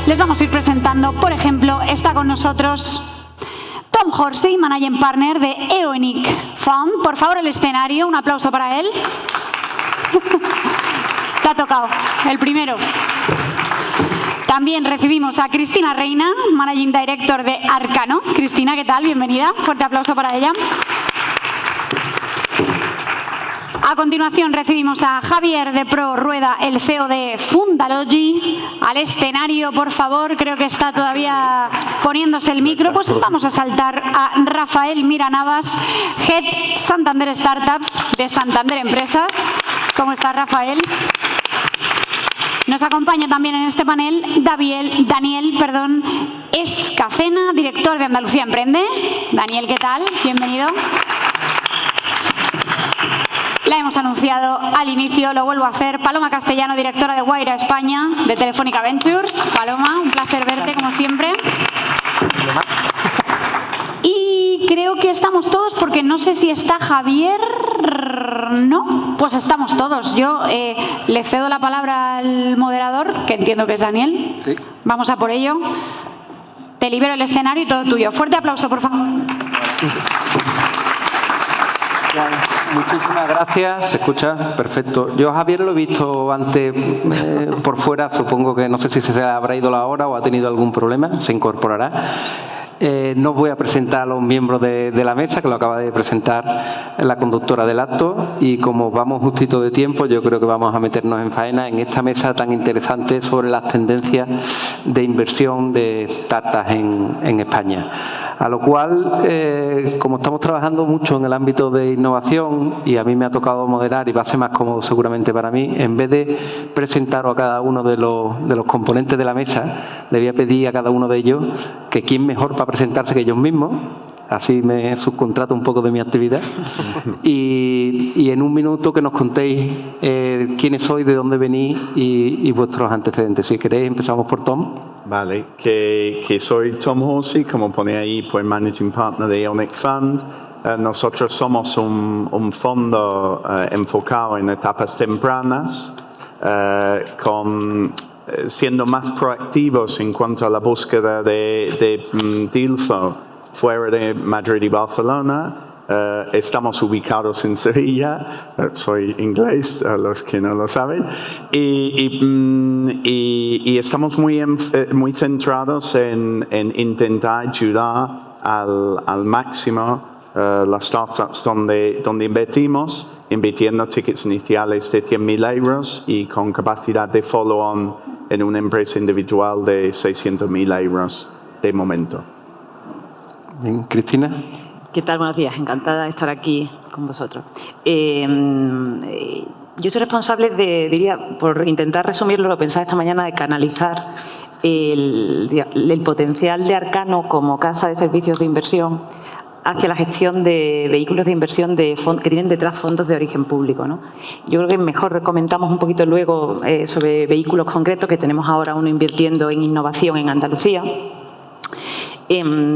les vamos a ir presentando. Por ejemplo, está con nosotros Tom Horsey, Managing Partner de Eonic Fund. Por favor, el escenario, un aplauso para él. Te ha tocado, el primero. También recibimos a Cristina Reina, Managing Director de Arcano. Cristina, ¿qué tal? Bienvenida. Fuerte aplauso para ella. A continuación recibimos a Javier de Pro Rueda, el CEO de Fundalogy. Al escenario, por favor, creo que está todavía poniéndose el micro. Pues vamos a saltar a Rafael Miranavas, Head Santander Startups de Santander Empresas. ¿Cómo está, Rafael? Nos acompaña también en este panel Daniel Escacena, director de Andalucía Emprende. Daniel, ¿qué tal? Bienvenido. La hemos anunciado al inicio, lo vuelvo a hacer. Paloma Castellano, directora de Guaira España, de Telefónica Ventures. Paloma, un placer verte, como siempre. Y creo que estamos todos, porque no sé si está Javier. No, pues estamos todos. Yo le cedo la palabra al moderador, que entiendo que es Daniel. Sí. Vamos a por ello. Te libero el escenario y todo tuyo. Fuerte aplauso, por favor. Muchísimas gracias. ¿Se escucha? Perfecto. Yo a Javier lo he visto antes por fuera. Supongo que no sé si se habrá ido la hora o ha tenido algún problema. Se incorporará. No voy a presentar a los miembros de la mesa, que lo acaba de presentar la conductora del acto, y como vamos justito de tiempo, yo creo que vamos a meternos en faena en esta mesa tan interesante sobre las tendencias de inversión de startups en España. A lo cual, como estamos trabajando mucho en el ámbito de innovación, y a mí me ha tocado moderar y va a ser más cómodo seguramente para mí, en vez de presentaros a cada uno de los componentes de la mesa, le voy a pedir a cada uno de ellos que quién mejor para presentarse que ellos mismos. Así me subcontrato un poco de mi actividad. Y en un minuto que nos contéis quiénes sois, de dónde venís y vuestros antecedentes. Si queréis, empezamos por Tom. Vale, que soy Tom Horsey, como pone ahí, pues Managing Partner de Eonic Fund. Nosotros somos un fondo enfocado en etapas tempranas, siendo más proactivos en cuanto a la búsqueda de deal flow fuera de Madrid y Barcelona. Estamos ubicados en Sevilla, soy inglés, a los que no lo saben, y estamos muy centrados en intentar ayudar al máximo las startups donde invertimos, invirtiendo tickets iniciales de 100.000 euros y con capacidad de follow-on en una empresa individual de 600.000 euros de momento. Bien, Cristina. ¿Qué tal? Buenos días. Encantada de estar aquí con vosotros. Yo soy responsable por intentar resumirlo, lo pensaba esta mañana, de canalizar el potencial de Arcano como casa de servicios de inversión hacia la gestión de vehículos de inversión que tienen detrás fondos de origen público, ¿no? Yo creo que mejor comentamos un poquito luego sobre vehículos concretos, que tenemos ahora uno invirtiendo en innovación en Andalucía.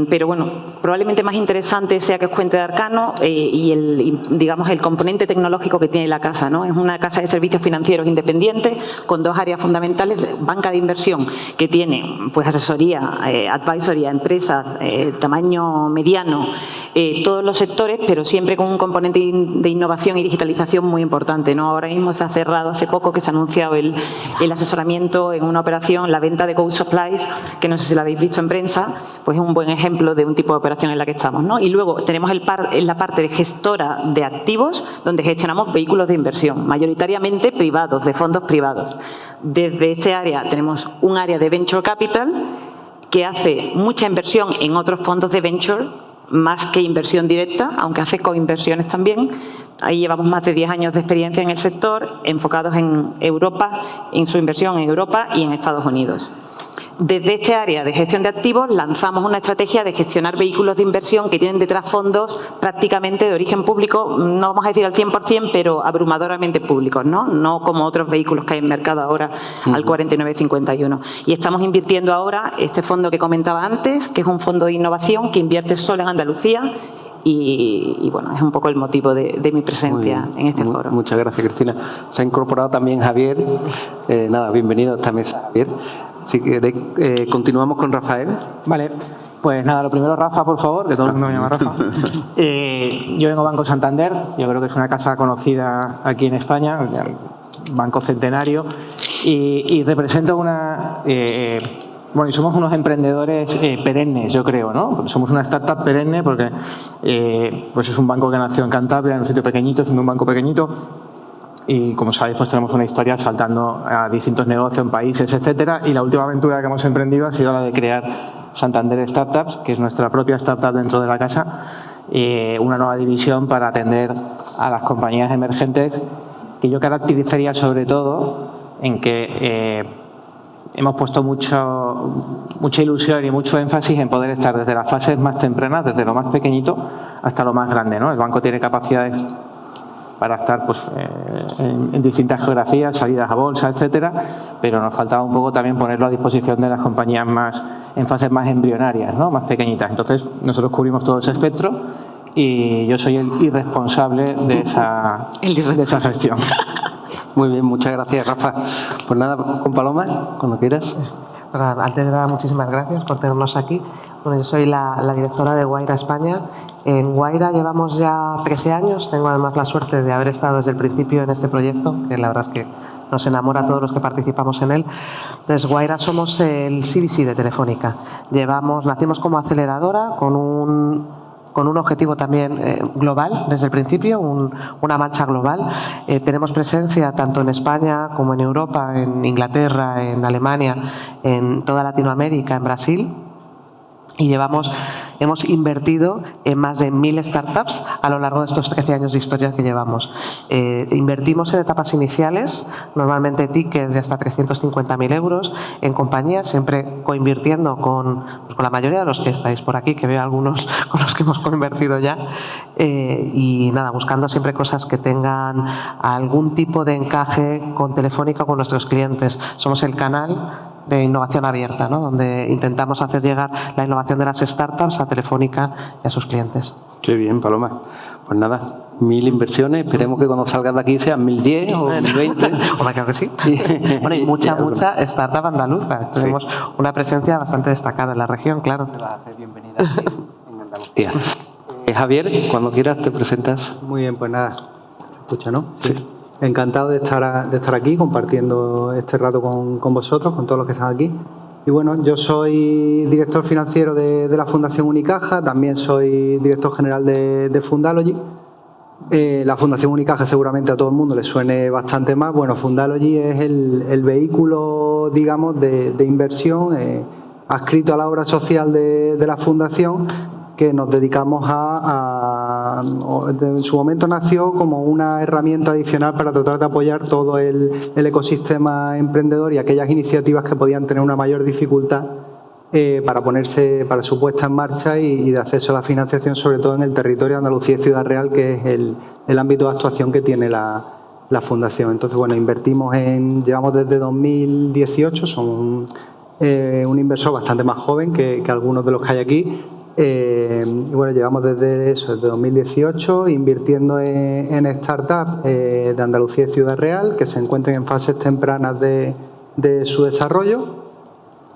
Pero bueno, probablemente más interesante sea que os cuente de Arcano digamos, el componente tecnológico que tiene la casa, ¿no? Es una casa de servicios financieros independientes con dos áreas fundamentales: banca de inversión, que tiene pues asesoría, advisory a empresas, tamaño mediano, todos los sectores, pero siempre con un componente de innovación y digitalización muy importante, ¿no? Ahora mismo se ha cerrado hace poco, que se ha anunciado el asesoramiento en una operación, la venta de Go Supplies, que no sé si la habéis visto en prensa, pues es un buen ejemplo de un tipo de operación en la que estamos, ¿no? Y luego tenemos la parte de gestora de activos, donde gestionamos vehículos de inversión, mayoritariamente privados, de fondos privados. Desde este área tenemos un área de Venture Capital que hace mucha inversión en otros fondos de Venture, más que inversión directa, aunque hace coinversiones también. Ahí llevamos más de 10 años de experiencia en el sector, enfocados en Europa, en su inversión en Europa y en Estados Unidos. Desde este área de gestión de activos lanzamos una estrategia de gestionar vehículos de inversión que tienen detrás fondos prácticamente de origen público, no vamos a decir al 100%, pero abrumadoramente públicos, ¿no? No como otros vehículos que hay en mercado ahora al 49,51. Y estamos invirtiendo ahora este fondo que comentaba antes, que es un fondo de innovación que invierte solo en Andalucía. Y bueno, es un poco el motivo de mi presencia en este foro. Muchas gracias, Cristina. Se ha incorporado también Javier. Nada, bienvenido a esta mesa, Javier. Si queréis, continuamos con Rafael. Vale, pues nada, lo primero, Rafa, por favor, que todo el mundo me llama Rafa. Yo vengo Banco Santander, yo creo que es una casa conocida aquí en España, Banco Centenario, y represento una... bueno, y somos unos emprendedores perennes, yo creo, ¿no? Somos una startup perenne porque pues es un banco que nació en Cantabria, en un sitio pequeñito, siendo un banco pequeñito, y como sabéis, pues tenemos una historia saltando a distintos negocios en países, etcétera, y la última aventura que hemos emprendido ha sido la de crear Santander Startups, que es nuestra propia startup dentro de la casa, una nueva división para atender a las compañías emergentes, que yo caracterizaría sobre todo en que hemos puesto mucha ilusión y mucho énfasis en poder estar desde las fases más tempranas, desde lo más pequeñito hasta lo más grande, ¿no? El banco tiene capacidades para estar pues, en distintas geografías, salidas a bolsa, etcétera, pero nos faltaba un poco también ponerlo a disposición de las compañías en fases más embrionarias, ¿no? Más pequeñitas. Entonces, nosotros cubrimos todo ese espectro y yo soy el irresponsable de esa gestión. Muy bien, muchas gracias, Rafa. Pues nada, con Paloma, cuando quieras. Antes de nada, muchísimas gracias por tenernos aquí. Bueno, yo soy la directora de Guaira España. En Guaira llevamos ya 13 años. Tengo además la suerte de haber estado desde el principio en este proyecto, que la verdad es que nos enamora a todos los que participamos en él. Entonces, Guaira somos el CVC de Telefónica. Nacimos como aceleradora con un objetivo también global desde el principio, una marcha global. Tenemos presencia tanto en España como en Europa, en Inglaterra, en Alemania, en toda Latinoamérica, en Brasil. Y hemos invertido en más de 1000 startups a lo largo de estos 13 años de historia que llevamos. Invertimos en etapas iniciales, normalmente tickets de hasta 350.000 euros, en compañías, siempre coinvirtiendo con la mayoría de los que estáis por aquí, que veo algunos con los que hemos coinvertido ya. Y nada, buscando siempre cosas que tengan algún tipo de encaje con Telefónica o con nuestros clientes. Somos el canal de innovación abierta, ¿no? Donde intentamos hacer llegar la innovación de las startups a Telefónica y a sus clientes. Qué bien, Paloma. Pues nada, 1000 inversiones. Esperemos que cuando salgas de aquí sean 1010 o 1020. Hombre, creo que sí. Bueno, y mucha startup andaluza. Tenemos una presencia bastante destacada en la región, claro. Bienvenida en Andalucía. Javier, cuando quieras te presentas. Muy bien, pues nada, se escucha, ¿no? Sí. Encantado de estar aquí compartiendo este rato con vosotros, con todos los que están aquí. Y bueno, yo soy director financiero de la Fundación Unicaja, también soy director general de Fundalogy. La Fundación Unicaja seguramente a todo el mundo le suene bastante más. Bueno, Fundalogy es el vehículo, digamos, de inversión adscrito a la obra social de la Fundación, que nos dedicamos en su momento nació como una herramienta adicional para tratar de apoyar todo el ecosistema emprendedor y aquellas iniciativas que podían tener una mayor dificultad para su puesta en marcha y de acceso a la financiación, sobre todo en el territorio de Andalucía y Ciudad Real, que es el ámbito de actuación que tiene la Fundación. Entonces, bueno, llevamos desde 2018, somos un inversor bastante más joven que algunos de los que hay aquí. Y bueno, llevamos desde 2018 invirtiendo en startups de Andalucía y Ciudad Real que se encuentren en fases tempranas de su desarrollo.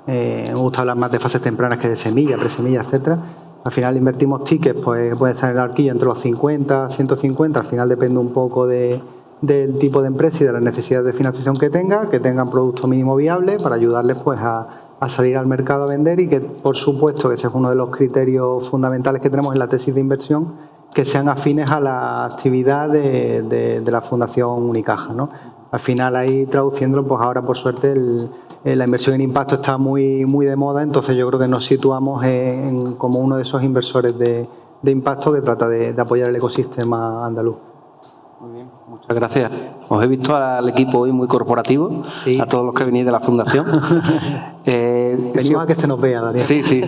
Me gusta hablar más de fases tempranas que de semilla, presemilla, etcétera. Al final invertimos tickets, pues puede estar en la horquilla entre los 50, 150, al final depende un poco del tipo de empresa y de las necesidades de financiación que tengan producto mínimo viable para ayudarles pues a salir al mercado a vender y que, por supuesto, que ese es uno de los criterios fundamentales que tenemos en la tesis de inversión, que sean afines a la actividad de la Fundación Unicaja, ¿no? Al final, ahí traduciéndolo, pues ahora, por suerte, la inversión en impacto está muy, muy de moda, entonces yo creo que nos situamos como uno de esos inversores de impacto que trata de apoyar el ecosistema andaluz. Muy bien, muchas gracias. Os he visto al equipo hoy muy corporativo, sí, a todos los que venís de la Fundación. Venimos a que se nos vea, Daniel. Sí.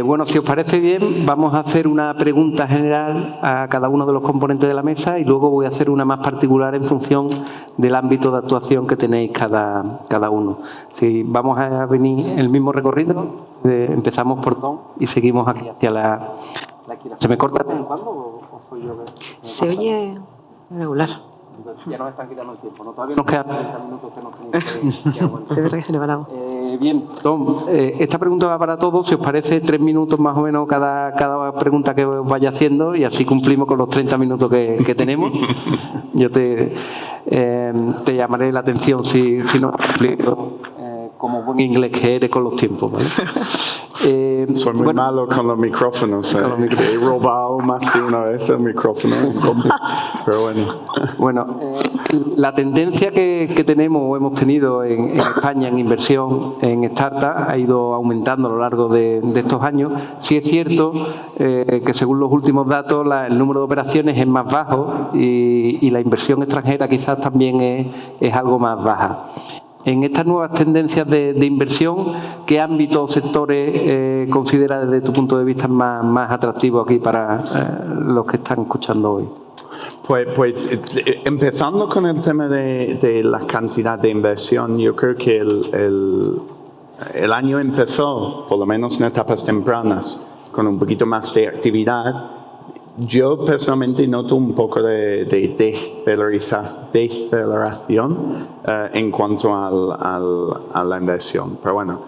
Bueno, si os parece bien, vamos a hacer una pregunta general a cada uno de los componentes de la mesa y luego voy a hacer una más particular en función del ámbito de actuación que tenéis cada uno. Si vamos a venir el mismo recorrido, empezamos por Tom y seguimos aquí hacia la esquina. ¿Se me corta de vez en cuando o soy yo? Se oye regular. Ya nos están quitando el tiempo, ¿no? Todavía nos quedan 30 minutos que nos tenemos que aguantar. Es verdad que se le va la voz. Bien, Tom, esta pregunta va para todos. Si os parece, 3 minutos más o menos cada pregunta que os vaya haciendo y así cumplimos con los 30 minutos que tenemos. Yo te llamaré la atención si no explico como buen inglés que eres con los tiempos, ¿vale? Soy muy malo con los micrófonos. He robado más de una vez el micrófono, pero bueno. Bueno, la tendencia que tenemos o hemos tenido en España en inversión en startups ha ido aumentando a lo largo de estos años. Sí es cierto que según los últimos datos el número de operaciones es más bajo y la inversión extranjera quizás también es algo más baja. En estas nuevas tendencias de inversión, ¿qué ámbitos o sectores consideras desde tu punto de vista más atractivos aquí para los que están escuchando hoy? Pues empezando con el tema de la cantidad de inversión, yo creo que el año empezó, por lo menos en etapas tempranas, con un poquito más de actividad. Yo personalmente noto un poco de deceleración en cuanto a la inversión. Pero bueno,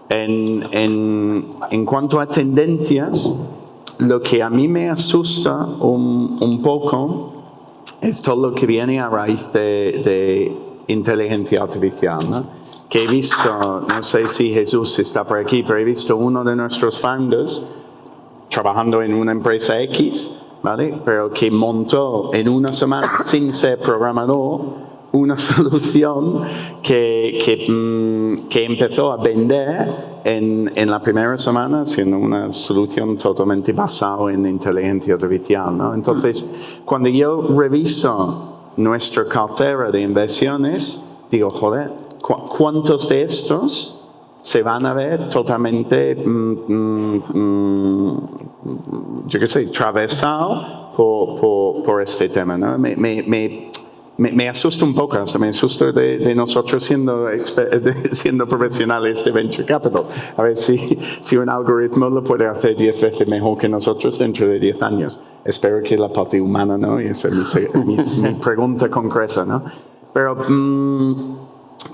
en cuanto a tendencias, lo que a mí me asusta un poco es todo lo que viene a raíz de inteligencia artificial, ¿no? Que he visto, no sé si Jesús está por aquí, pero he visto uno de nuestros founders trabajando en una empresa X, ¿vale? Pero que montó en una semana, sin ser programador, una solución que empezó a vender en la primera semana, siendo una solución totalmente basada en inteligencia artificial, ¿no? Entonces, cuando yo reviso nuestra cartera de inversiones, digo, joder, ¿cuántos de estos se van a ver totalmente, yo qué sé, atravesado por este tema, ¿no? Me asusta un poco, o sea, me asusta de nosotros siendo profesionales de Venture Capital. A ver si un algoritmo lo puede hacer 10 veces mejor que nosotros dentro de 10 años. Espero que la parte humana, ¿no? Y esa es mi pregunta concreta, ¿no? Pero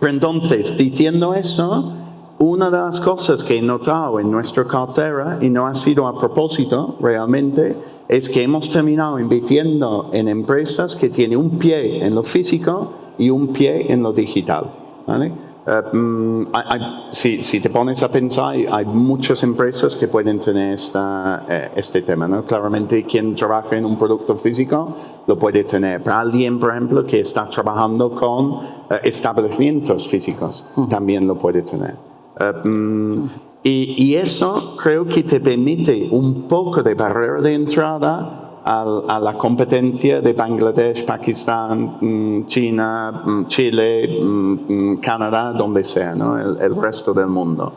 entonces, diciendo eso, una de las cosas que he notado en nuestra cartera, y no ha sido a propósito realmente, es que hemos terminado invirtiendo en empresas que tienen un pie en lo físico y un pie en lo digital, ¿vale? Si te pones a pensar, hay muchas empresas que pueden tener este tema, ¿no? Claramente quien trabaja en un producto físico lo puede tener, pero alguien, por ejemplo, que está trabajando con establecimientos físicos también lo puede tener. Y eso creo que te permite un poco de barrera de entrada a la competencia de Bangladesh, Pakistán, China, Chile, Canadá, donde sea, ¿no? El resto del mundo.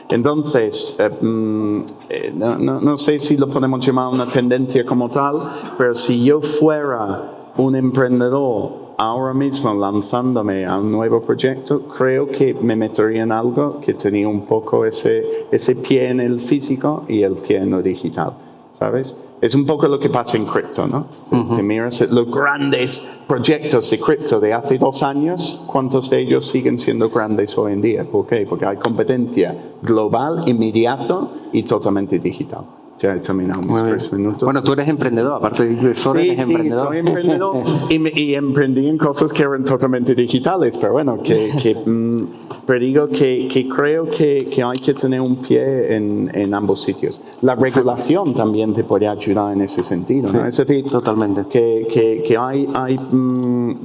Entonces, no sé si lo podemos llamar una tendencia como tal, pero si yo fuera un emprendedor ahora mismo lanzándome a un nuevo proyecto, creo que me metería en algo que tenía un poco ese pie en el físico y el pie en lo digital, ¿sabes? Es un poco lo que pasa en cripto, ¿no? Si miras los grandes proyectos de cripto de hace 2 años, ¿cuántos de ellos siguen siendo grandes hoy en día? ¿Por qué? Porque hay competencia global, inmediato y totalmente digital. Ya he terminado mis 3 minutos. Bueno, tú eres emprendedor, aparte de inversor, eres emprendedor. Sí, soy emprendedor y emprendí en cosas que eran totalmente digitales, pero bueno, pero digo que creo que hay que tener un pie en ambos sitios. La regulación también te puede ayudar en ese sentido, ¿no? Sí, es decir, totalmente. Que hay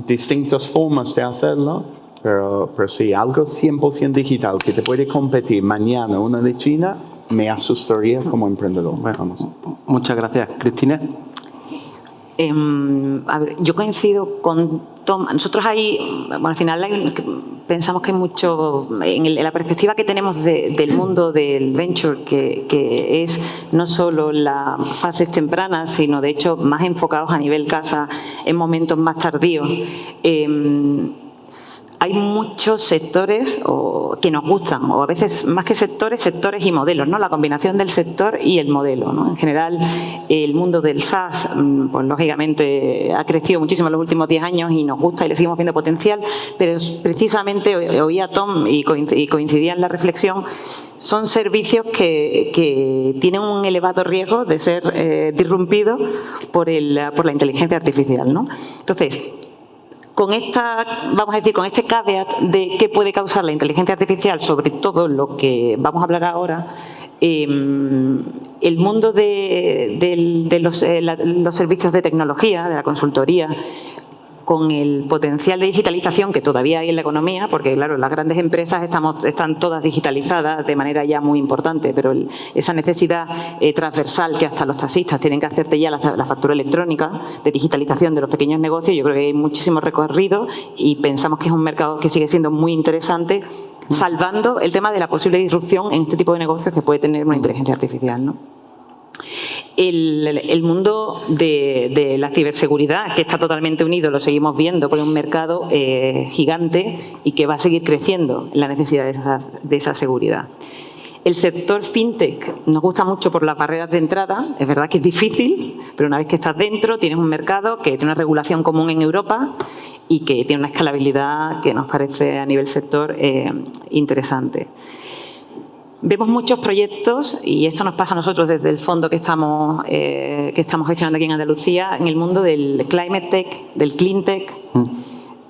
distintas formas de hacerlo, pero sí, algo 100% digital que te puede competir mañana una de China, me asustaría como emprendedor. Vamos. Muchas gracias. Cristina. A ver, yo coincido con Tom. Nosotros ahí, bueno, al final pensamos que hay mucho, en la perspectiva que tenemos del mundo del venture, que es no solo las fases tempranas, sino de hecho más enfocados a nivel casa en momentos más tardíos. hay muchos sectores que nos gustan, o a veces más que sectores y modelos, ¿no? La combinación del sector y el modelo, ¿no? En general, el mundo del SaaS, pues lógicamente ha crecido muchísimo en los últimos 10 años y nos gusta y le seguimos viendo potencial, pero precisamente oía a Tom y coincidía en la reflexión, son servicios que tienen un elevado riesgo de ser disrumpidos por la inteligencia artificial, ¿no? Entonces, con este caveat de qué puede causar la inteligencia artificial sobre todo lo que vamos a hablar ahora, el mundo de los servicios de tecnología, de la consultoría, con el potencial de digitalización que todavía hay en la economía, porque claro, las grandes empresas están todas digitalizadas de manera ya muy importante, pero esa necesidad transversal que hasta los taxistas tienen que hacerte ya la factura electrónica de digitalización de los pequeños negocios, yo creo que hay muchísimo recorrido y pensamos que es un mercado que sigue siendo muy interesante, salvando el tema de la posible disrupción en este tipo de negocios que puede tener una inteligencia artificial, ¿no? El mundo de la ciberseguridad, que está totalmente unido, lo seguimos viendo, por un mercado gigante y que va a seguir creciendo la necesidad de esa seguridad. El sector fintech nos gusta mucho por las barreras de entrada. Es verdad que es difícil, pero una vez que estás dentro tienes un mercado que tiene una regulación común en Europa y que tiene una escalabilidad que nos parece a nivel sector interesante. Vemos muchos proyectos, y esto nos pasa a nosotros desde el fondo que estamos gestionando aquí en Andalucía, en el mundo del climate tech, del clean tech.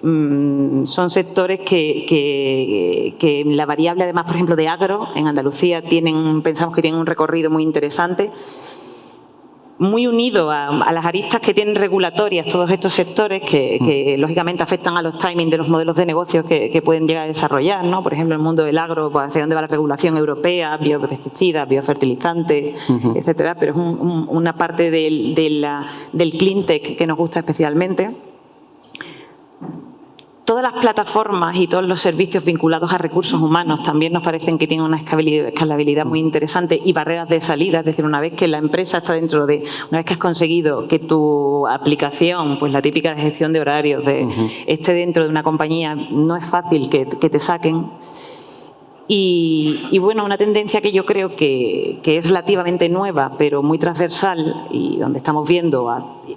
Son sectores que en la variable, además, por ejemplo, de agro, en Andalucía pensamos que tienen un recorrido muy interesante, muy unido a las aristas que tienen regulatorias todos estos sectores que lógicamente afectan a los timings de los modelos de negocios que pueden llegar a desarrollar, ¿no? Por ejemplo, el mundo del agro, pues, hacia dónde va la regulación europea, biopesticidas, biofertilizantes, etcétera, pero es una parte del clean tech que nos gusta especialmente. Todas las plataformas y todos los servicios vinculados a recursos humanos también nos parecen que tienen una escalabilidad muy interesante y barreras de salida. Es decir, una vez que la empresa está una vez que has conseguido que tu aplicación, pues la típica de gestión de horarios, esté dentro de una compañía, no es fácil que te saquen. Y bueno, una tendencia que yo creo que es relativamente nueva, pero muy transversal, y donde estamos viendo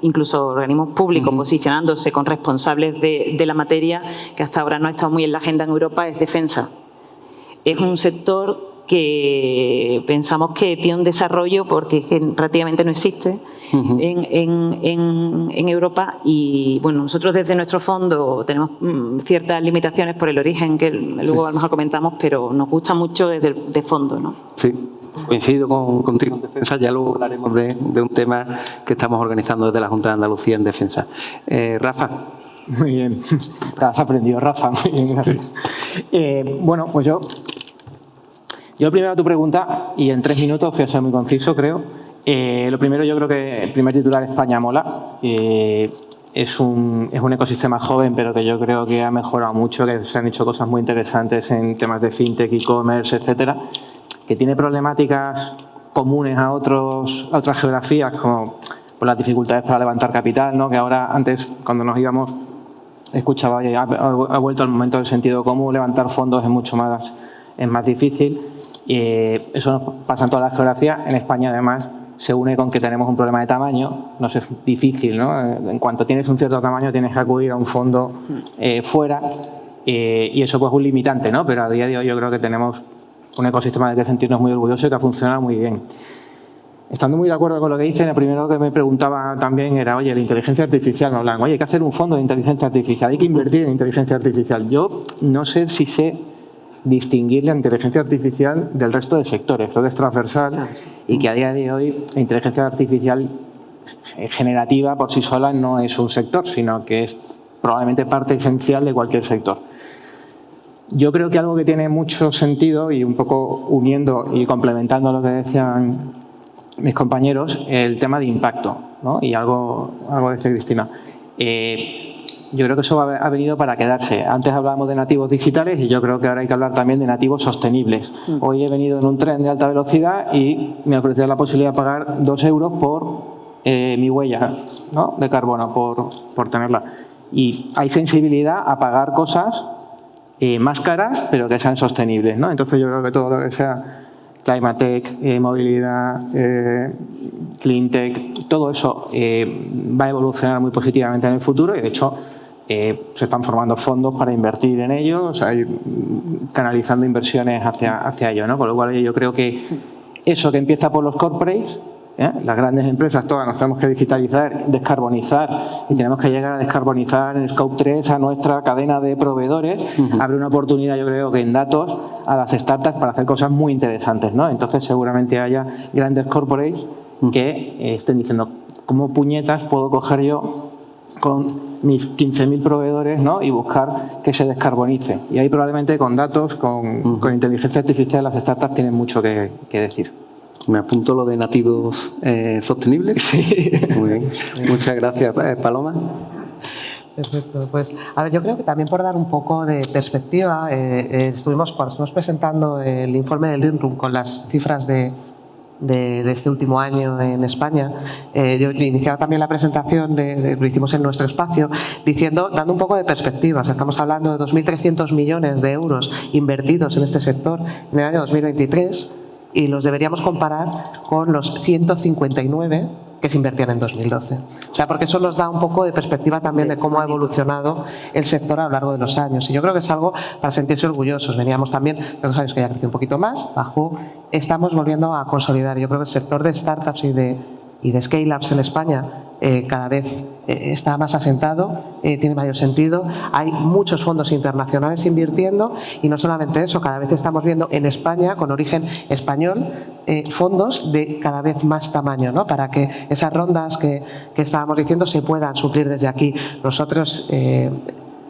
incluso organismos públicos posicionándose con responsables de la materia, que hasta ahora no ha estado muy en la agenda en Europa, es defensa. Es un sector que pensamos que tiene un desarrollo porque es que prácticamente no existe en Europa, y bueno, nosotros desde nuestro fondo tenemos ciertas limitaciones por el origen que luego a lo mejor comentamos, pero nos gusta mucho desde de fondo, ¿no? Sí, coincido contigo en defensa, ya luego hablaremos de un tema que estamos organizando desde la Junta de Andalucía en defensa. Rafa. Muy bien, te has aprendido, Rafa, muy bien, gracias. Bueno, pues yo primero a tu pregunta, y en 3 minutos voy a ser muy conciso, creo. Lo primero, yo creo que el primer titular, España mola. Es un ecosistema joven, pero que yo creo que ha mejorado mucho, que se han hecho cosas muy interesantes en temas de fintech, e-commerce, etcétera, que tiene problemáticas comunes a otras geografías, como por las dificultades para levantar capital, ¿no? Que ahora, antes, cuando nos íbamos, escuchaba, oye, ha vuelto al momento del sentido común, levantar fondos es más difícil. Eso nos pasa en todas las geografías. En España, además, se une con que tenemos un problema de tamaño. Nos es difícil, ¿no? En cuanto tienes un cierto tamaño, tienes que acudir a un fondo fuera, y eso pues es un limitante, ¿no? Pero a día de hoy yo creo que tenemos un ecosistema del que sentirnos muy orgullosos y que ha funcionado muy bien. Estando muy de acuerdo con lo que dicen, el primero que me preguntaba también era, oye, la inteligencia artificial, me hablan, oye, hay que hacer un fondo de inteligencia artificial, hay que invertir en inteligencia artificial. Yo no sé si sé distinguir la inteligencia artificial del resto de sectores. Creo que es transversal y que a día de hoy la inteligencia artificial generativa por sí sola no es un sector, sino que es probablemente parte esencial de cualquier sector. Yo creo que algo que tiene mucho sentido, y un poco uniendo y complementando lo que decían mis compañeros, el tema de impacto, ¿no? Y algo decía Cristina. Yo creo que eso ha venido para quedarse. Antes hablábamos de nativos digitales y yo creo que ahora hay que hablar también de nativos sostenibles. Hoy he venido en un tren de alta velocidad y me ofrecían la posibilidad de pagar 2 euros por mi huella, ¿no? De carbono, por tenerla. Y hay sensibilidad a pagar cosas más caras, pero que sean sostenibles, ¿no? Entonces yo creo que todo lo que sea Climate Tech, movilidad, Clean Tech, todo eso va a evolucionar muy positivamente en el futuro y de hecho se están formando fondos para invertir en ello, o sea, canalizando inversiones hacia ello, ¿no? Con lo cual yo creo que eso que empieza por los corporates, las grandes empresas todas nos tenemos que digitalizar, descarbonizar y tenemos que llegar a descarbonizar en Scope 3 a nuestra cadena de proveedores. Abre una oportunidad, yo creo que en datos, a las startups para hacer cosas muy interesantes, ¿no? Entonces seguramente haya grandes corporates que estén diciendo ¿cómo puñetas puedo coger yo con mis 15.000 proveedores, ¿no? Y buscar que se descarbonice? Y ahí probablemente con datos, con inteligencia artificial, las startups tienen mucho que decir. Me apunto lo de nativos sostenibles. Sí. Muy bien. Muchas gracias, Paloma. Perfecto. Pues, a ver, yo creo que también por dar un poco de perspectiva, cuando estuvimos presentando el informe del Green Room con las cifras de este último año en España, yo iniciaba también la presentación, lo hicimos en nuestro espacio, dando un poco de perspectiva. O sea, estamos hablando de 2.300 millones de euros invertidos en este sector en el año 2023 y los deberíamos comparar con los 159 que se invertían en 2012. O sea, porque eso nos da un poco de perspectiva también de cómo ha evolucionado el sector a lo largo de los años. Y yo creo que es algo para sentirse orgullosos. Veníamos también de 2 años que ya creció un poquito más, bajó. Estamos volviendo a consolidar. Yo creo que el sector de startups y de scale-ups en España cada vez está más asentado, tiene mayor sentido. Hay muchos fondos internacionales invirtiendo y no solamente eso, cada vez estamos viendo en España, con origen español, fondos de cada vez más tamaño, ¿no? Para que esas rondas que estábamos diciendo se puedan suplir desde aquí. Nosotros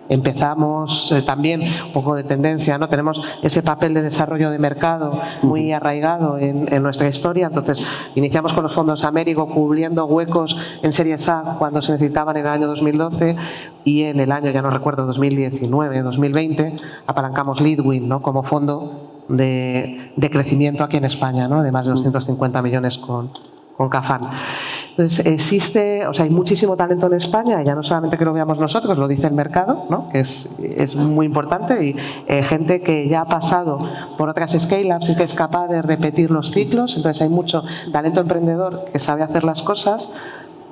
empezamos también un poco de tendencia, ¿no? Tenemos ese papel de desarrollo de mercado muy arraigado en nuestra historia. Entonces iniciamos con los fondos Américo cubriendo huecos en Series A cuando se necesitaban en el año 2012 y en el año, ya no recuerdo, 2019, 2020 apalancamos Leadwin, ¿no? Como fondo de crecimiento aquí en España, ¿no? De más de 250 millones con Cafán. Entonces existe, o sea, hay muchísimo talento en España, ya no solamente que lo veamos nosotros, lo dice el mercado, ¿no? Que es muy importante y gente que ya ha pasado por otras scale-ups y que es capaz de repetir los ciclos. Entonces hay mucho talento emprendedor que sabe hacer las cosas.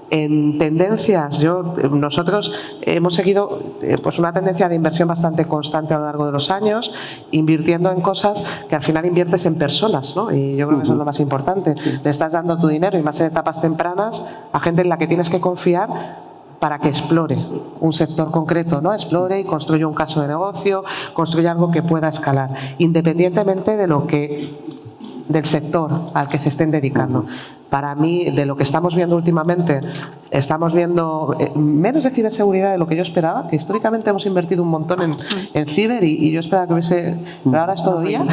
En tendencias, nosotros hemos seguido pues una tendencia de inversión bastante constante a lo largo de los años, invirtiendo en cosas que al final inviertes en personas, ¿no? Y yo creo que eso es lo más importante. Le estás dando tu dinero y más en etapas tempranas a gente en la que tienes que confiar para que explore un sector concreto, ¿no? Explore y construya un caso de negocio, construya algo que pueda escalar, independientemente del sector al que se estén dedicando. Para mí, de lo que estamos viendo últimamente, estamos viendo menos de ciberseguridad de lo que yo esperaba, que históricamente hemos invertido un montón en ciber y yo esperaba que hubiese... Pero ahora es todo IA.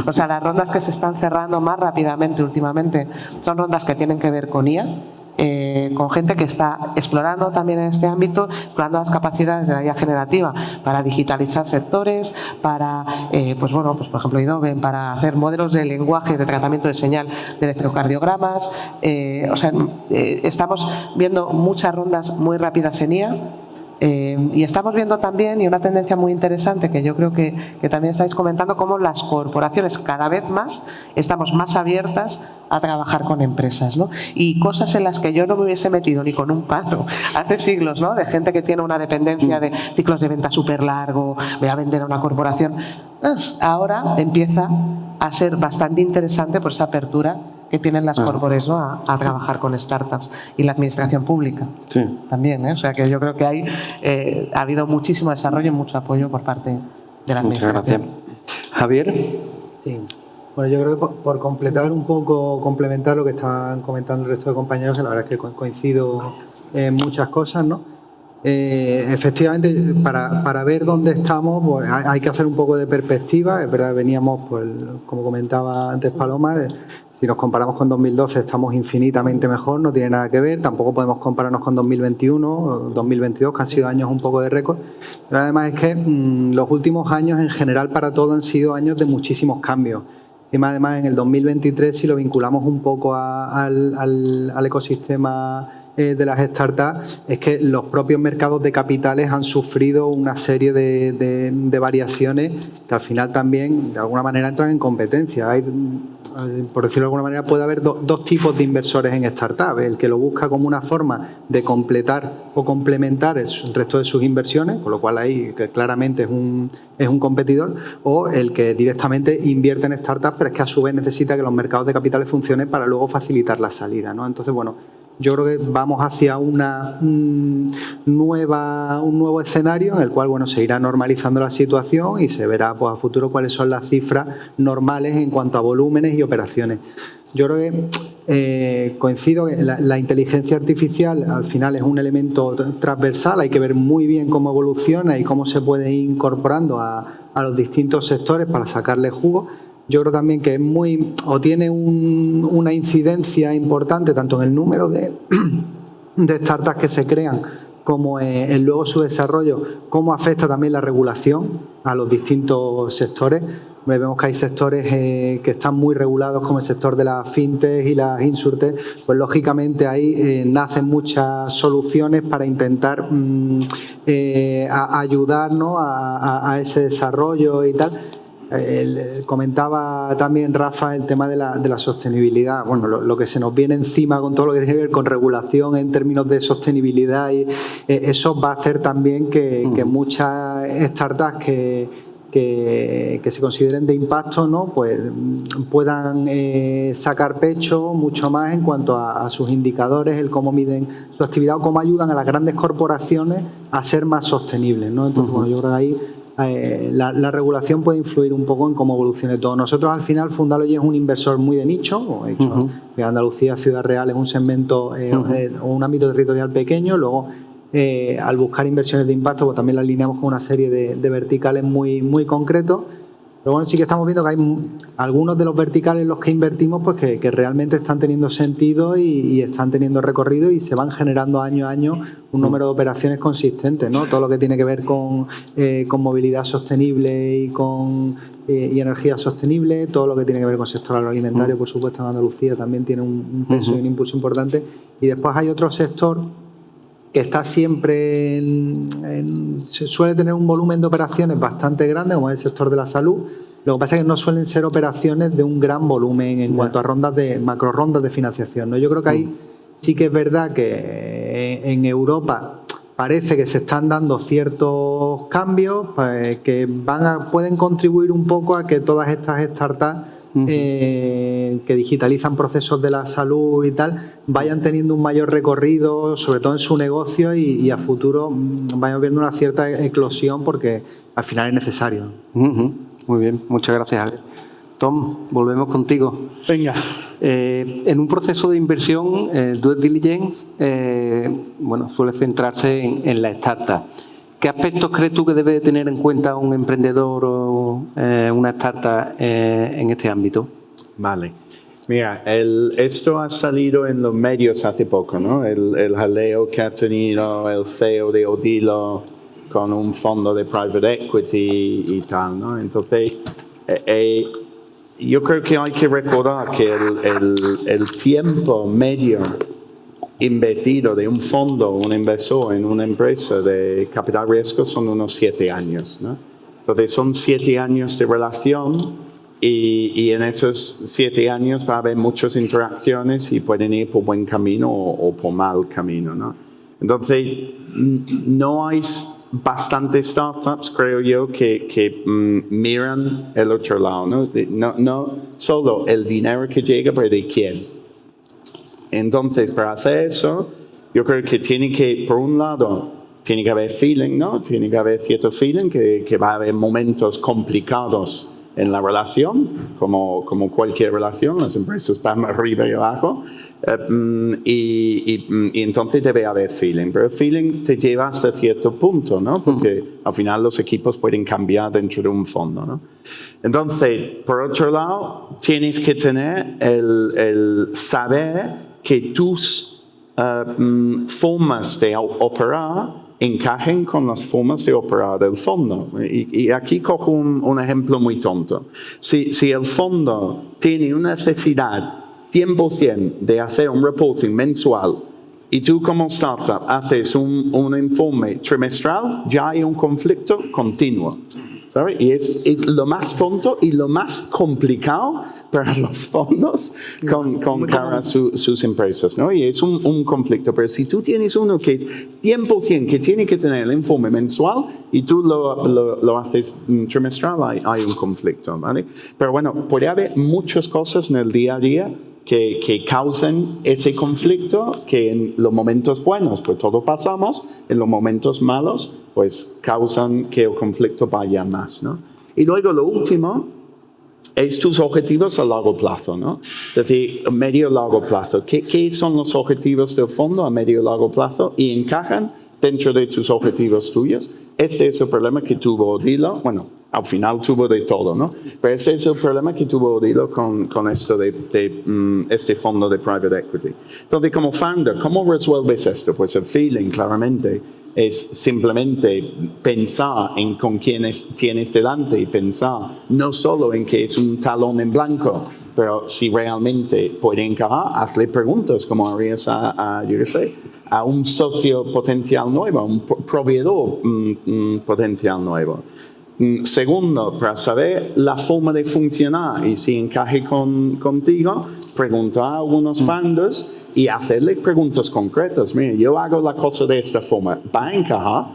O sea, las rondas que se están cerrando más rápidamente últimamente son rondas que tienen que ver con IA, con gente que está explorando también en este ámbito, explorando las capacidades de la IA generativa para digitalizar sectores, para, pues bueno, pues por ejemplo Idoven, para hacer modelos de lenguaje de tratamiento de señal de electrocardiogramas. O sea, estamos viendo muchas rondas muy rápidas en IA. Y estamos viendo también, y una tendencia muy interesante que yo creo que también estáis comentando, cómo las corporaciones cada vez más estamos más abiertas a trabajar con empresas, ¿no? Y cosas en las que yo no me hubiese metido ni con un palo hace siglos, ¿no? De gente que tiene una dependencia de ciclos de venta súper largo, voy a vender a una corporación. Ahora empieza a ser bastante interesante por esa apertura que tienen las corpores, ¿no? a trabajar con startups y la administración pública. Sí. También, ¿eh? O sea que yo creo que ha habido muchísimo desarrollo y mucho apoyo por parte de la administración. Muchas gracias. Javier. Sí. Bueno, yo creo que por completar un poco, complementar lo que están comentando el resto de compañeros, que la verdad es que coincido en muchas cosas, ¿no? Efectivamente, para ver dónde estamos, pues hay que hacer un poco de perspectiva. Es verdad, veníamos, pues, como comentaba antes Paloma, si nos comparamos con 2012 estamos infinitamente mejor, no tiene nada que ver. Tampoco podemos compararnos con 2021 o 2022, que han sido años un poco de récord. Pero además es que los últimos años en general para todo han sido años de muchísimos cambios. Y además en el 2023, si lo vinculamos un poco al ecosistema de las startups es que los propios mercados de capitales han sufrido una serie de variaciones que al final también de alguna manera entran en competencia. Hay, por decirlo de alguna manera, puede haber dos tipos de inversores en startups. El que lo busca como una forma de completar o complementar el resto de sus inversiones, con lo cual ahí claramente es un competidor, o el que directamente invierte en startups, pero es que a su vez necesita que los mercados de capitales funcionen para luego facilitar la salida, ¿no? Entonces, bueno, yo creo que vamos hacia un nuevo escenario en el cual, bueno, se irá normalizando la situación y se verá, pues, a futuro cuáles son las cifras normales en cuanto a volúmenes y operaciones. Yo creo que coincido que la inteligencia artificial al final es un elemento transversal, hay que ver muy bien cómo evoluciona y cómo se puede ir incorporando a los distintos sectores para sacarle jugo. Yo creo también que es tiene una incidencia importante tanto en el número de startups que se crean como en luego su desarrollo, cómo afecta también la regulación a los distintos sectores. Vemos que hay sectores que están muy regulados, como el sector de las fintech y las insurtech, pues lógicamente ahí nacen muchas soluciones para intentar ayudarnos a ese desarrollo y tal. Comentaba también Rafa el tema de la sostenibilidad. Bueno, lo que se nos viene encima con todo lo que tiene que ver con regulación en términos de sostenibilidad, y eso va a hacer también que muchas startups que se consideren de impacto, ¿no? Pues puedan sacar pecho mucho más en cuanto a sus indicadores, el cómo miden su actividad o cómo ayudan a las grandes corporaciones a ser más sostenibles, ¿no? Entonces, bueno, yo creo que ahí la regulación puede influir un poco en cómo evolucione todo. Nosotros, al final, Fundalogy es un inversor muy de nicho. Como he dicho, Andalucía, Ciudad Real es un segmento o un ámbito territorial pequeño. Luego, al buscar inversiones de impacto, pues también la alineamos con una serie de verticales muy concretos. Pero bueno, sí que estamos viendo que hay algunos de los verticales en los que invertimos, pues que realmente están teniendo sentido y están teniendo recorrido y se van generando año a año un número de operaciones consistentes, ¿no? Todo lo que tiene que ver con movilidad sostenible y energía sostenible, todo lo que tiene que ver con sector agroalimentario, por supuesto, en Andalucía también tiene un peso y un impulso importante. Y después hay otro sector que está siempre suele tener un volumen de operaciones bastante grande, como es el sector de la salud. Lo que pasa es que no suelen ser operaciones de un gran volumen en cuanto a macro rondas de financiación, ¿no? Yo creo que ahí sí que es verdad que en Europa parece que se están dando ciertos cambios que pueden contribuir un poco a que todas estas startups que digitalizan procesos de la salud y tal, vayan teniendo un mayor recorrido, sobre todo en su negocio, y a futuro vayan viendo una cierta eclosión porque al final es necesario. Muy bien, muchas gracias, Javier. Tom, volvemos contigo. Venga. En un proceso de inversión, el due diligence suele centrarse en la startup. ¿Qué aspectos crees tú que debe tener en cuenta un emprendedor o una startup en este ámbito? Vale. Mira, esto ha salido en los medios hace poco, ¿no? El jaleo que ha tenido el CEO de Odilo con un fondo de private equity y tal, ¿no? Entonces, yo creo que hay que recordar que el tiempo medio invertido de un fondo, un inversor en una empresa de capital riesgo son unos 7 años, ¿no? Entonces son 7 años de relación y en esos 7 años va a haber muchas interacciones y pueden ir por buen camino o por mal camino, ¿no? Entonces no hay bastantes startups, creo yo, que miran el otro lado, ¿no? No solo el dinero que llega, pero de quién. Entonces, para hacer eso, yo creo que tiene que, por un lado, tiene que haber feeling, ¿no? Tiene que haber cierto feeling, que va a haber momentos complicados en la relación, como cualquier relación, las empresas van arriba y abajo, y entonces debe haber feeling. Pero el feeling te lleva hasta cierto punto, ¿no? Porque al final los equipos pueden cambiar dentro de un fondo, ¿no? Entonces, por otro lado, tienes que tener el saber que tus formas de operar encajen con las formas de operar del fondo. Y aquí cojo un ejemplo muy tonto. Si el fondo tiene una necesidad 100% de hacer un reporting mensual y tú como startup haces un informe trimestral, ya hay un conflicto continuo, ¿sabes? Y es lo más tonto y lo más complicado para los fondos con cara a sus empresas, ¿no? Y es un conflicto. Pero si tú tienes uno que es 100% que tiene que tener el informe mensual y tú lo haces trimestral, hay un conflicto, ¿vale? Pero bueno, puede haber muchas cosas en el día a día que causen ese conflicto, que en los momentos buenos, pues todos pasamos, en los momentos malos, pues causan que el conflicto vaya más, ¿no? Y luego lo último es tus objetivos a largo plazo, ¿no? Es decir, medio y largo plazo. ¿Qué son los objetivos del fondo a medio y largo plazo y encajan dentro de tus objetivos tuyos? Este es el problema que tuvo Odilo, bueno, al final tuvo de todo, ¿no? Pero ese es el problema que tuvo Odilo con esto de este fondo de private equity. Entonces, como founder, ¿cómo resuelves esto? Pues el feeling, claramente, es simplemente pensar en con quiénes tienes delante y pensar no solo en que es un talón en blanco, pero si realmente puede encajar, hazle preguntas como harías yo qué sé, a un socio potencial nuevo, a un proveedor potencial nuevo. Segundo, para saber la forma de funcionar y si encaje contigo, preguntar a algunos founders y hacerle preguntas concretas. Mira, yo hago la cosa de esta forma, ¿va a encajar?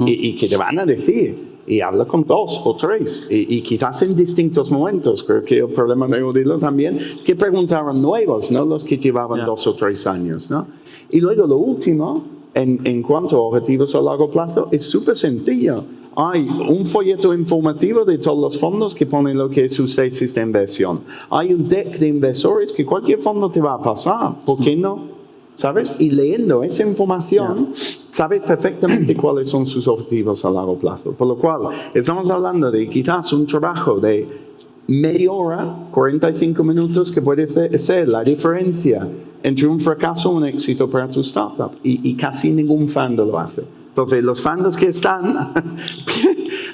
Y que te van a decir. Y habla con 2 o 3. Y quizás en distintos momentos. Creo que el problema de Odilo también, que preguntaron nuevos, no los que llevaban 2 o 3 años, ¿no? Y luego lo último, en cuanto a objetivos a largo plazo, es súper sencillo. Hay un folleto informativo de todos los fondos que pone lo que es su tesis de inversión. Hay un deck de inversores que cualquier fondo te va a pasar. ¿Por qué no? ¿Sabes? Y leyendo esa información, sabes perfectamente cuáles son sus objetivos a largo plazo. Por lo cual, estamos hablando de quizás un trabajo de media hora, 45 minutos, que puede ser la diferencia entre un fracaso y un éxito para tu startup. Y casi ningún fondo lo hace. Entonces, los fondos que están,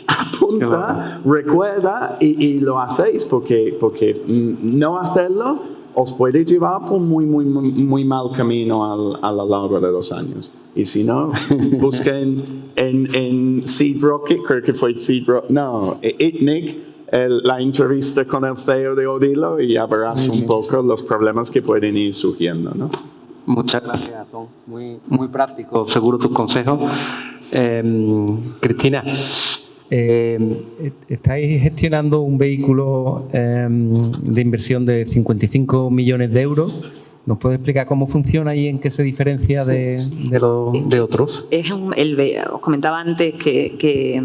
apunta, recuerda y lo hacéis, porque no hacerlo os puede llevar por muy mal camino a lo largo de los años. Y si no, busquen en Seed Rocket, creo que fue Seed Rocket, no, ITNIC, la entrevista con el CEO de Odilo y ya verás un poco los problemas que pueden ir surgiendo, ¿no? Muchas gracias, Tom. Muy práctico, seguro tus consejos. Cristina. Estáis gestionando un vehículo de inversión de 55 millones de euros. ¿Nos puede explicar cómo funciona y en qué se diferencia de otros? Os comentaba antes que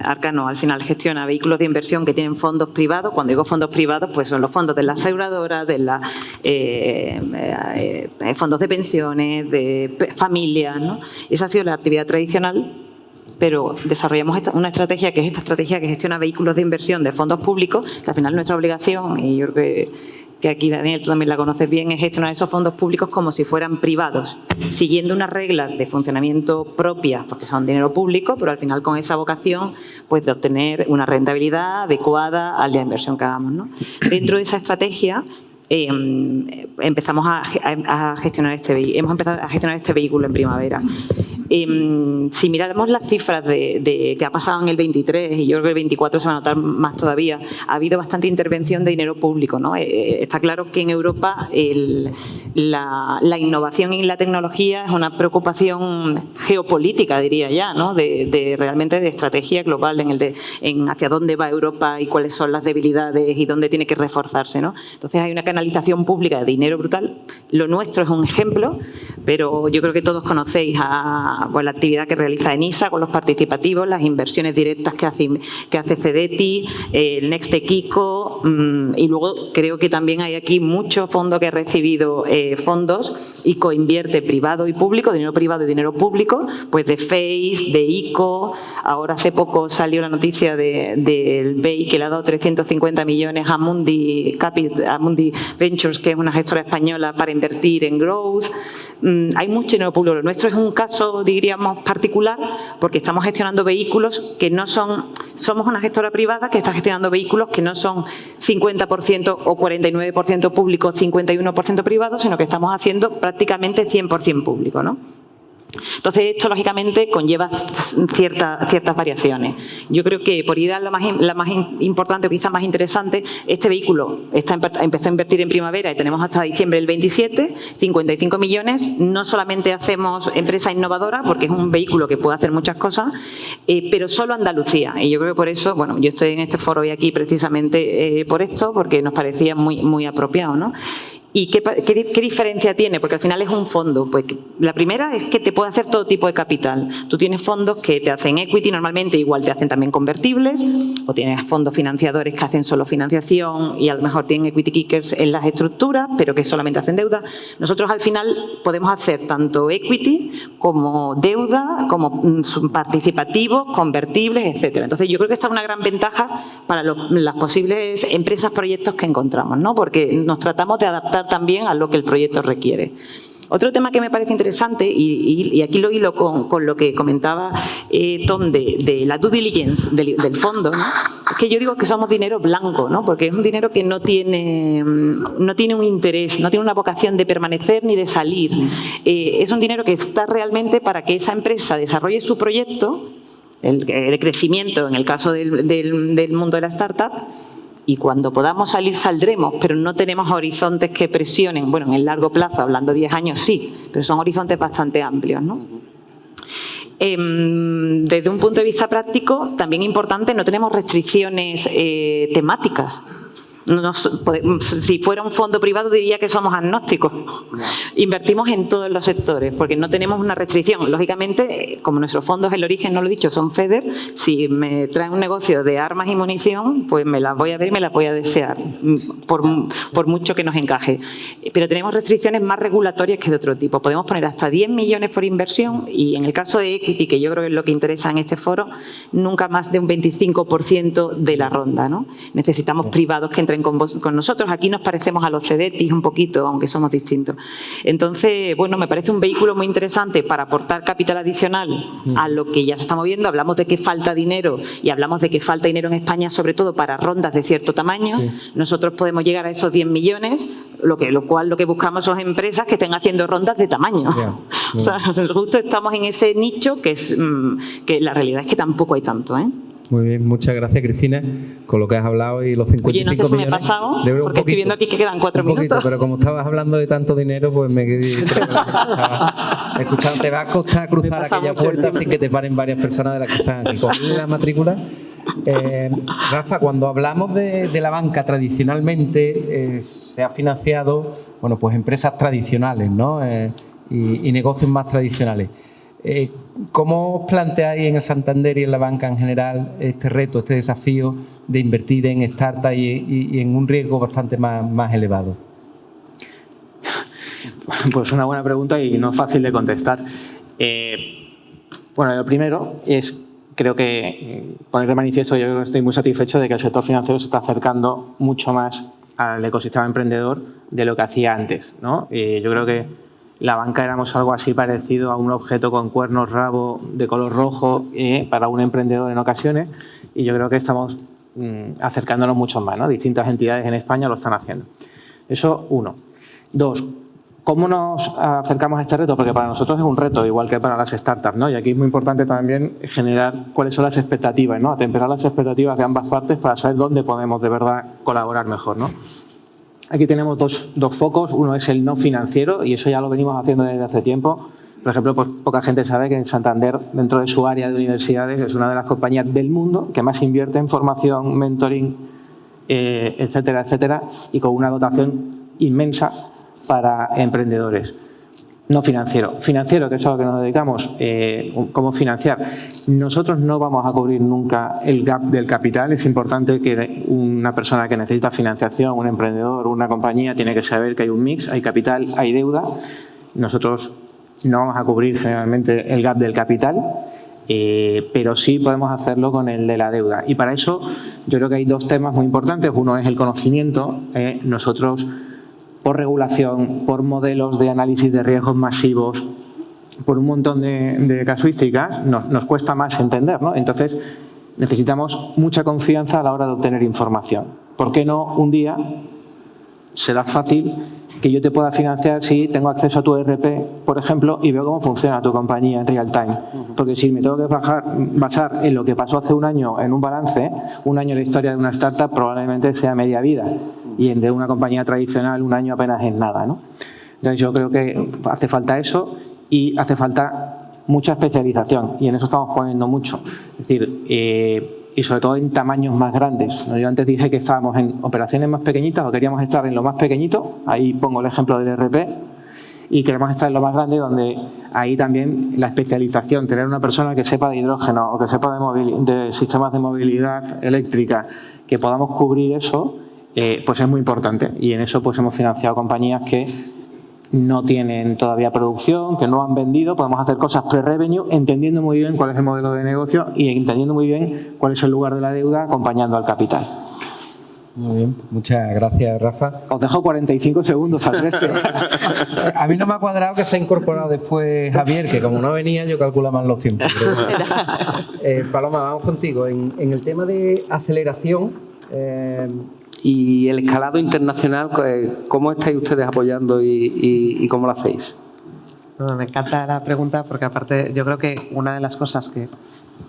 Arcano al final gestiona vehículos de inversión que tienen fondos privados. Cuando digo fondos privados, pues son los fondos de las aseguradoras, de las fondos de pensiones, de familias, ¿no? Esa ha sido la actividad tradicional, pero desarrollamos una estrategia que es esta estrategia que gestiona vehículos de inversión de fondos públicos, que al final nuestra obligación, y yo creo que aquí, Daniel, tú también la conoces bien, es gestionar esos fondos públicos como si fueran privados, siguiendo unas reglas de funcionamiento propias, porque son dinero público, pero al final con esa vocación pues, de obtener una rentabilidad adecuada a la inversión que hagamos, ¿no? Dentro de esa estrategia empezamos a gestionar hemos empezado a gestionar este vehículo en primavera. Si miramos las cifras de que ha pasado en el 23, y yo creo que el 24 se va a notar más todavía, ha habido bastante intervención de dinero público, ¿no? Está claro que en Europa la innovación y la tecnología es una preocupación geopolítica, diría ya, ¿no? Realmente de estrategia global en hacia dónde va Europa y cuáles son las debilidades y dónde tiene que reforzarse, ¿no? Entonces hay una canalización pública de dinero brutal. Lo nuestro es un ejemplo, pero yo creo que todos conocéis la actividad que realiza ENISA con los participativos, las inversiones directas que hace CEDETI, el Next Equico, y luego creo que también hay aquí mucho fondo que ha recibido fondos y coinvierte privado y público, dinero privado y dinero público, pues de FACE, de ICO. Ahora hace poco salió la noticia del BEI que le ha dado 350 millones a Mundi Ventures, que es una gestora española, para invertir en growth. Hay mucho dinero público. Lo nuestro es un caso diríamos, particular, porque estamos gestionando vehículos que no son... Somos una gestora privada que está gestionando vehículos que no son 50% o 49% público, 51% privado, sino que estamos haciendo prácticamente 100% público, ¿no? Entonces, esto lógicamente conlleva ciertas variaciones. Yo creo que, por ir a la más importante o quizás más interesante, este vehículo empezó a invertir en primavera y tenemos hasta diciembre del 27, 55 millones. No solamente hacemos empresa innovadora, porque es un vehículo que puede hacer muchas cosas, pero solo Andalucía. Y yo creo que por eso, bueno, yo estoy en este foro hoy aquí precisamente por esto, porque nos parecía muy apropiado, ¿no? ¿Y qué diferencia tiene? Porque al final es un fondo. Pues la primera es que te puede hacer todo tipo de capital. Tú tienes fondos que te hacen equity, normalmente igual te hacen también convertibles, o tienes fondos financiadores que hacen solo financiación y a lo mejor tienen equity kickers en las estructuras, pero que solamente hacen deuda. Nosotros al final podemos hacer tanto equity como deuda, como participativos, convertibles, etcétera. Entonces yo creo que esta es una gran ventaja para las posibles empresas, proyectos que encontramos, ¿no? Porque nos tratamos de adaptar también a lo que el proyecto requiere. Otro tema que me parece interesante, y aquí lo hilo con lo que comentaba Tom de la due diligence del fondo, ¿no? Es que yo digo que somos dinero blanco, ¿no? Porque es un dinero que no tiene un interés, no tiene una vocación de permanecer ni de salir. Es un dinero que está realmente para que esa empresa desarrolle su proyecto, el crecimiento en el caso del mundo de la startup, y cuando podamos salir, saldremos, pero no tenemos horizontes que presionen. Bueno, en el largo plazo, hablando 10 años, sí, pero son horizontes bastante amplios, ¿no? Desde un punto de vista práctico, también importante, no tenemos restricciones temáticas. Si fuera un fondo privado diría que somos agnósticos. Invertimos en todos los sectores porque no tenemos una restricción. Lógicamente, como nuestros fondos, el origen, no lo he dicho, son FEDER, si me traen un negocio de armas y munición, pues me las voy a ver y me las voy a desear, por mucho que nos encaje. Pero tenemos restricciones más regulatorias que de otro tipo. Podemos poner hasta 10 millones por inversión y en el caso de equity, que yo creo que es lo que interesa en este foro, nunca más de un 25% de la ronda, ¿no? Necesitamos privados que entren con nosotros. Aquí nos parecemos a los CEDETIS un poquito, aunque somos distintos. Entonces, bueno, me parece un vehículo muy interesante para aportar capital adicional a lo que ya se está moviendo. Hablamos de que falta dinero y hablamos de que falta dinero en España, sobre todo para rondas de cierto tamaño. Sí. Nosotros podemos llegar a esos 10 millones, lo cual lo que buscamos son empresas que estén haciendo rondas de tamaño. O sea, justo estamos en ese nicho que la realidad es que tampoco hay tanto, ¿eh? Muy bien, muchas gracias, Cristina, con lo que has hablado y los 55 millones. Oye, no sé si me he pasado, porque estoy viendo aquí que quedan 4 minutos. Pero como estabas hablando de tanto dinero, pues me quedé escuchando. Te va a costar cruzar aquella puerta sin que te paren varias personas de las que están aquí. Con la matrícula. Rafa, cuando hablamos de la banca, tradicionalmente se ha financiado, bueno, pues empresas tradicionales, ¿no? Y negocios más tradicionales. ¿Cómo os planteáis en el Santander y en la banca en general este reto, este desafío de invertir en startups y en un riesgo bastante más elevado? Pues una buena pregunta y no es fácil de contestar. Bueno, lo primero es, creo que poner de manifiesto, yo creo que estoy muy satisfecho de que el sector financiero se está acercando mucho más al ecosistema emprendedor de lo que hacía antes, ¿no? Yo creo que la banca éramos algo así parecido a un objeto con cuernos, rabo de color rojo para un emprendedor en ocasiones, y yo creo que estamos acercándonos mucho más, ¿no? Distintas entidades en España lo están haciendo. Eso, uno. Dos, ¿cómo nos acercamos a este reto? Porque para nosotros es un reto, igual que para las startups, ¿no? Y aquí es muy importante también generar cuáles son las expectativas, ¿no? Atemperar las expectativas de ambas partes para saber dónde podemos de verdad colaborar mejor, ¿no? Aquí tenemos dos focos. Uno es el no financiero, y eso ya lo venimos haciendo desde hace tiempo. Por ejemplo, pues poca gente sabe que en Santander, dentro de su área de universidades, es una de las compañías del mundo que más invierte en formación, mentoring, etcétera, etcétera, y con una dotación inmensa para emprendedores. No financiero. Financiero, que es a lo que nos dedicamos, ¿cómo financiar? Nosotros no vamos a cubrir nunca el gap del capital. Es importante que una persona que necesita financiación, un emprendedor, una compañía, tiene que saber que hay un mix, hay capital, hay deuda. Nosotros no vamos a cubrir generalmente el gap del capital, pero sí podemos hacerlo con el de la deuda. Y para eso yo creo que hay dos temas muy importantes. Uno es el conocimiento. Nosotros, por regulación, por modelos de análisis de riesgos masivos, por un montón de casuísticas, nos cuesta más entender, ¿no? Entonces, necesitamos mucha confianza a la hora de obtener información. ¿Por qué no un día será fácil que yo te pueda financiar si tengo acceso a tu ERP, por ejemplo, y veo cómo funciona tu compañía en real time? Porque si me tengo que basar en lo que pasó hace un año en un balance, un año en la historia de una startup probablemente sea media vida, y en de una compañía tradicional un año apenas es nada, ¿no? Entonces yo creo que hace falta eso y hace falta mucha especialización, y en eso estamos poniendo mucho. Es decir, y sobre todo en tamaños más grandes. Yo antes dije que estábamos en operaciones más pequeñitas o queríamos estar en lo más pequeñito, ahí pongo el ejemplo del ERP, y queremos estar en lo más grande, donde ahí también la especialización, tener una persona que sepa de hidrógeno o que sepa de sistemas de movilidad eléctrica, que podamos cubrir eso, pues es muy importante, y en eso pues hemos financiado compañías que no tienen todavía producción, que no han vendido. Podemos hacer cosas pre-revenue, entendiendo muy bien cuál es el modelo de negocio y entendiendo muy bien cuál es el lugar de la deuda, acompañando al capital. Muy bien, muchas gracias, Rafa. Os dejo 45 segundos al resto. A mí no me ha cuadrado que se ha incorporado después Javier, que como no venía, yo calculo más los tiempos. Paloma, vamos contigo. En el tema de aceleración y el escalado internacional, ¿cómo estáis ustedes apoyando y cómo lo hacéis? Bueno, me encanta la pregunta porque aparte yo creo que una de las cosas que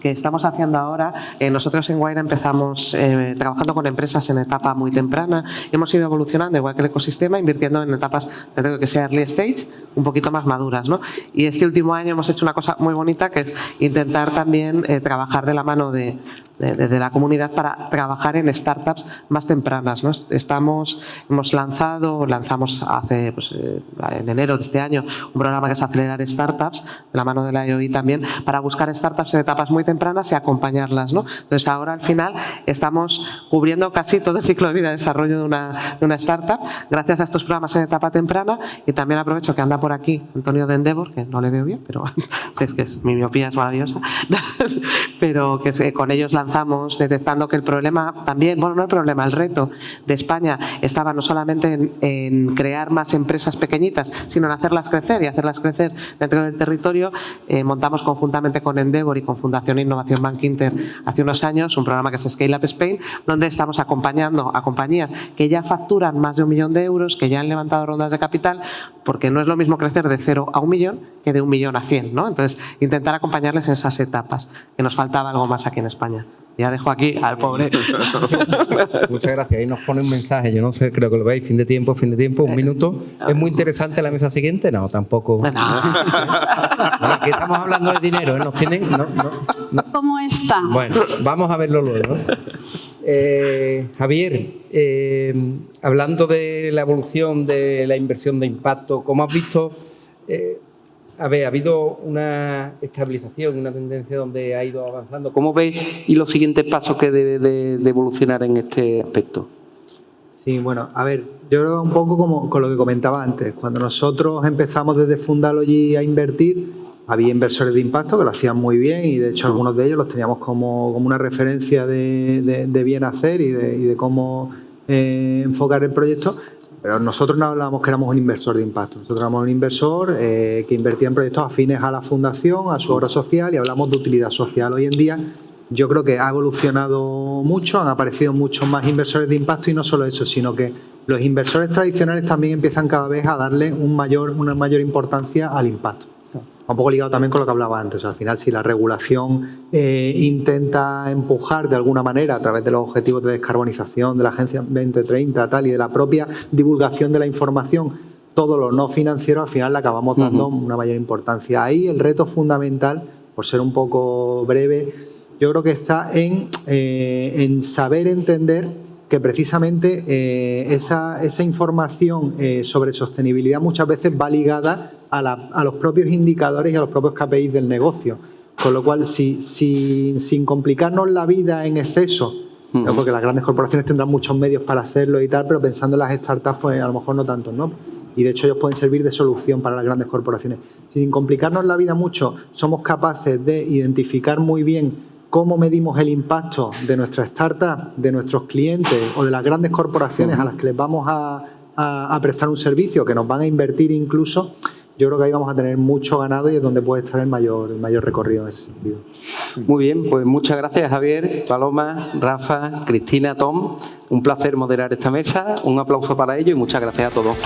estamos haciendo ahora, nosotros en Wayra empezamos trabajando con empresas en etapa muy temprana, hemos ido evolucionando igual que el ecosistema, invirtiendo en etapas de que sea early stage, un poquito más maduras, ¿no? Y este último año hemos hecho una cosa muy bonita, que es intentar también trabajar de la mano de la comunidad para trabajar en startups más tempranas, ¿no? Lanzamos hace en enero de este año un programa que es Acelerar Startups, de la mano de la IOI también, para buscar startups en etapas muy tempranas y acompañarlas, ¿no? Entonces ahora al final estamos cubriendo casi todo el ciclo de vida de desarrollo de una startup gracias a estos programas en etapa temprana. Y también aprovecho que anda por aquí Antonio de Endeavor, que no le veo bien, pero es que mi miopía es maravillosa, pero que con ellos lanzamos detectando que el problema también, bueno, no el problema, el reto de España estaba no solamente en crear más empresas pequeñitas, sino en hacerlas crecer, y hacerlas crecer dentro del territorio. Montamos conjuntamente con Endeavor y con Fundación Innovación Bank Inter hace unos años un programa que es Scale Up Spain, donde estamos acompañando a compañías que ya facturan más de 1 millón de euros, que ya han levantado rondas de capital, porque no es lo mismo crecer de 0 a 1 millón que de 1 millón a 100, ¿no? Entonces, intentar acompañarles en esas etapas, que nos faltaba algo más aquí en España. Ya dejo aquí al pobre. Muchas gracias. Ahí nos pone un mensaje, yo no sé, creo que lo veis, fin de tiempo, 1 minuto. ¿Es muy interesante la mesa siguiente? No, tampoco. Bueno, aquí estamos hablando de dinero, ¿eh? ¿Nos tienen? No. ¿Cómo está? Bueno, vamos a verlo luego. Javier, hablando de la evolución de la inversión de impacto, ¿cómo has visto? Ha habido una estabilización, una tendencia donde ha ido avanzando. ¿Cómo veis y los siguientes pasos que debe de evolucionar en este aspecto? Sí, bueno, a ver, yo creo un poco como con lo que comentaba antes. Cuando nosotros empezamos desde Fundalogy a invertir, había inversores de impacto que lo hacían muy bien, y de hecho algunos de ellos los teníamos como una referencia de bien hacer y de cómo enfocar el proyecto. Pero nosotros no hablábamos que éramos un inversor de impacto. Nosotros éramos un inversor que invertía en proyectos afines a la fundación, a su obra social, y hablamos de utilidad social. Hoy en día yo creo que ha evolucionado mucho, han aparecido muchos más inversores de impacto, y no solo eso, sino que los inversores tradicionales también empiezan cada vez a darle una mayor importancia al impacto. Un poco ligado también con lo que hablaba antes. Al final, si la regulación intenta empujar de alguna manera a través de los objetivos de descarbonización de la Agencia 2030 tal, y de la propia divulgación de la información, todo lo no financiero, al final le acabamos dando una mayor importancia. Ahí el reto fundamental, por ser un poco breve, yo creo que está en saber entender que precisamente esa información sobre sostenibilidad muchas veces va ligada a los propios indicadores y a los propios KPIs del negocio. Con lo cual, sin complicarnos la vida en exceso, porque las grandes corporaciones tendrán muchos medios para hacerlo y tal, pero pensando en las startups, pues a lo mejor no tanto, ¿no? Y de hecho ellos pueden servir de solución para las grandes corporaciones. Sin complicarnos la vida mucho, somos capaces de identificar muy bien cómo medimos el impacto de nuestra startup, de nuestros clientes o de las grandes corporaciones a las que les vamos a prestar un servicio, que nos van a invertir incluso. yo creo que ahí vamos a tener mucho ganado y es donde puede estar el mayor recorrido en ese sentido. Muy bien, pues muchas gracias Javier, Paloma, Rafa, Cristina, Tom. Un placer moderar esta mesa, un aplauso para ello y muchas gracias a todos.